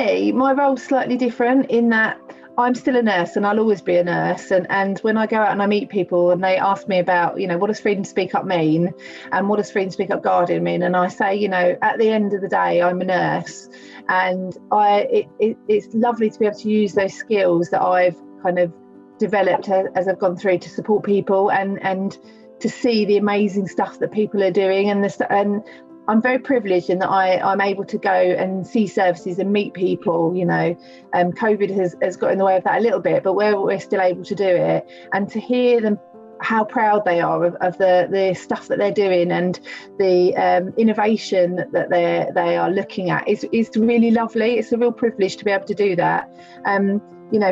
me, my role's slightly different in that I'm still a nurse and I'll always be a nurse. And when I go out and I meet people and they ask me about, what does Freedom to Speak Up mean? And what does Freedom to Speak Up Guardian mean? And I say, at the end of the day, I'm a nurse. And it's lovely to be able to use those skills that I've kind of developed as I've gone through to support people and to see the amazing stuff that people are doing. And I'm very privileged in that I'm able to go and see services and meet people. COVID has got in the way of that a little bit, but we're still able to do it. And to hear them, how proud they are of the stuff that they're doing and the innovation that they are looking at is really lovely. It's a real privilege to be able to do that.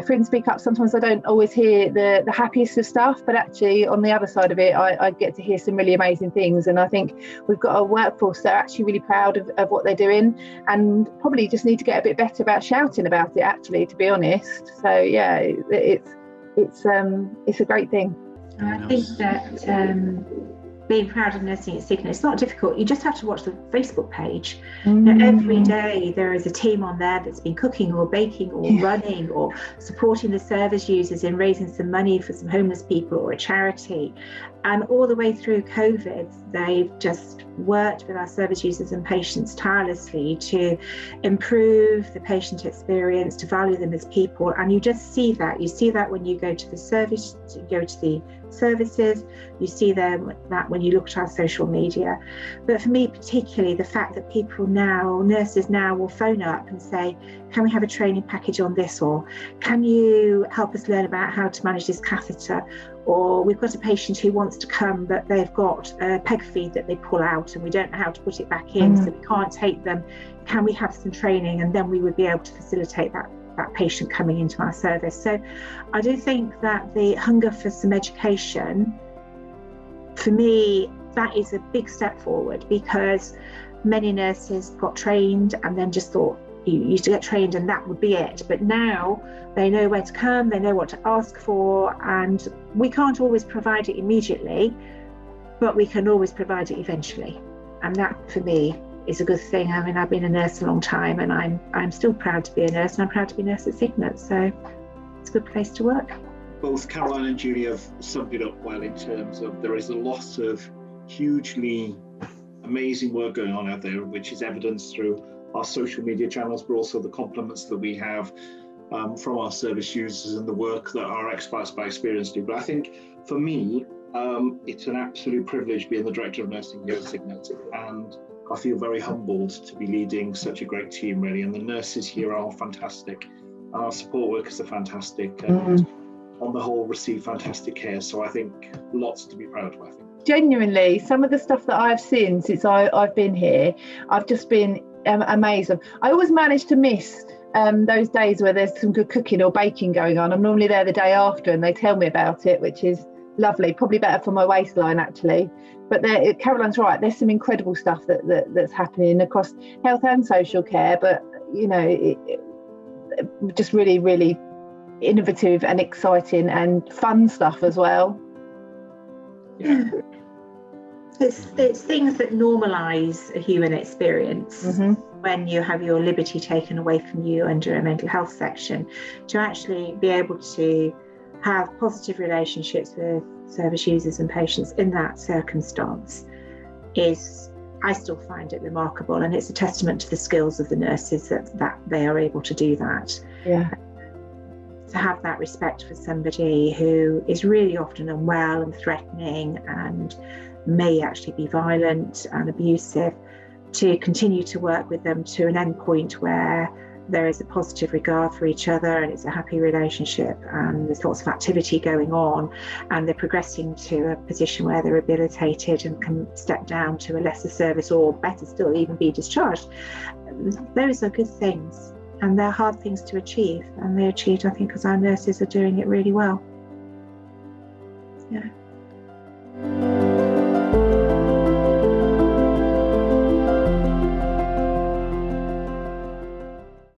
Freedom to Speak Up, sometimes I don't always hear the happiest of stuff, but actually on the other side of it, I get to hear some really amazing things. And I think we've got a workforce that are actually really proud of what they're doing and probably just need to get a bit better about shouting about it, actually, to be honest. So yeah, it's a great thing. I think that being proud of nursing at Cygnet, it's not difficult. You just have to watch the Facebook page. Every day there is a team on there that's been cooking or baking or running or supporting the service users in raising some money for some homeless people or a charity. And all the way through COVID, they've just worked with our service users and patients tirelessly to improve the patient experience, to value them as people. And you just see that. You see that when you go to the service, go to the services, you see that when you look at our social media. But for me particularly, the fact that nurses now will phone up and say, can we have a training package on this, or can you help us learn about how to manage this catheter, or we've got a patient who wants to come but they've got a peg feed that they pull out and we don't know how to put it back in, so we can't take them, can we have some training? And then we would be able to facilitate that patient coming into our service. So I do think that the hunger for some education, for me, that is a big step forward, because many nurses got trained and then just thought you used to get trained and that would be it. But now they know where to come, they know what to ask for, and we can't always provide it immediately, but we can always provide it eventually. And that for me is a good thing. I mean, I've been a nurse a long time and I'm still proud to be a nurse, and I'm proud to be a nurse at Cygnet, so it's a good place to work. Both Caroline and Julie have summed it up well in terms of there is a lot of hugely amazing work going on out there, which is evidenced through our social media channels, but also the compliments that we have from our service users and the work that our experts by experience do. But I think for me, it's an absolute privilege being the Director of Nursing here at Cygnet, and I feel very humbled to be leading such a great team, really. And the nurses here are fantastic, and our support workers are fantastic, and on the whole receive fantastic care. So I think lots to be proud of, I think. Genuinely, some of the stuff that I've seen since I've been here, I've just been amazed. I always manage to miss those days where there's some good cooking or baking going on. I'm normally there the day after and they tell me about it, which is lovely, probably better for my waistline actually. But Caroline's right, there's some incredible stuff that's happening across health and social care, but just really, really innovative and exciting and fun stuff as well. Yeah. It's things that normalise a human experience when you have your liberty taken away from you under a mental health section, to actually be able to have positive relationships with service users and patients in that circumstance I still find it remarkable, and it's a testament to the skills of the nurses that they are able to do that. Yeah. To have that respect for somebody who is really often unwell and threatening and may actually be violent and abusive, to continue to work with them to an end point where there is a positive regard for each other and it's a happy relationship and there's lots of activity going on, and they're progressing to a position where they're rehabilitated and can step down to a lesser service, or better still, even be discharged. Those are good things, and they're hard things to achieve, and they're achieved, I think, because our nurses are doing it really well. Yeah.